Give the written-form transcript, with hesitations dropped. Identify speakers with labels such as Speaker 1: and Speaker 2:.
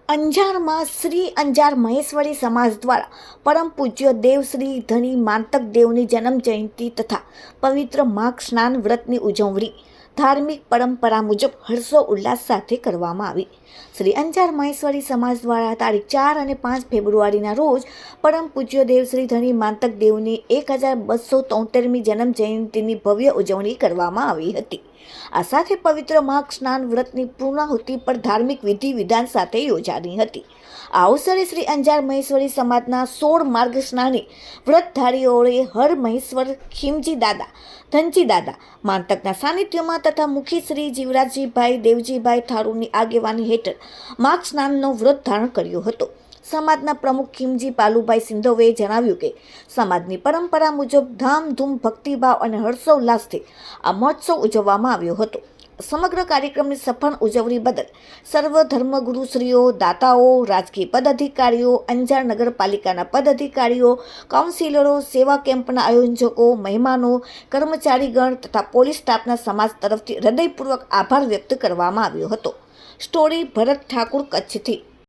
Speaker 1: અંજારમાં શ્રી અંજાર મહેશ્વરી સમાજ દ્વારા પરમ પૂજ્ય દેવ શ્રી ધણી માંતક દેવની જન્મ જયંતિ તથા પવિત્ર માઘ સ્નાન વ્રતની ઉજવણી ધાર્મિક પરંપરા મુજબ હર્ષો ઉલ્લાસ સાથે કરવામાં આવી. શ્રી અંજાર મહેશ્વરી સમાજ દ્વારા તારીખ 4 અને 5 ફેબ્રુઆરીના રોજ પરમ પૂજ્ય દેવ શ્રી ધણી માંતક દેવની 1273મી જન્મ જયંતિની ભવ્ય ઉજવણી કરવામાં આવી હતી. આ સાથે પવિત્ર માઘ સ્નાન વ્રતની પૂર્ણાહુતિ પર ધાર્મિક વિધિ વિધાન સાથે યોજાની હતી. આ અવસરે શ્રી અંજાર મહેશ્વરી સમાજના 16 માર્ગ સ્નાની વ્રતધારીઓએ હર મહેશ્વર ખીમજી દાદા, ધનજી દાદા માંતકના સાનિધ્યમાં તથા મુખી શ્રી જીવરાજજીભાઈ દેવજીભાઈ થારૂની આગેવાની હેઠળ માઘ સ્નાનનો વ્રત ધારણ કર્યો હતો. સમાજના પ્રમુખ ખીમજી પાલુભાઈ સિંધવોએ જણાવ્યું કે સમાજની પરંપરા મુજબ ધામધૂમ ભક્તિભાવ અને હર્ષોલ્લાસથી આ મહોત્સવ ઉજવવામાં આવ્યો હતો. સમગ્ર કાર્યક્રમની સફળ ઉજવણી બદલ સર્વ ધર્મગુરુશ્રીઓ, દાતાઓ, રાજકીય પદાધિકારીઓ, અંજાર નગરપાલિકાના પદાધિકારીઓ, કાઉન્સિલરો, સેવા કેમ્પના આયોજકો, મહેમાનો, કર્મચારીગણ તથા પોલીસ સ્ટાફના સમાજ તરફથી હૃદયપૂર્વક આભાર વ્યક્ત કરવામાં આવ્યો હતો. સ્ટોરી ભરત ઠાકુર, કચ્છથી.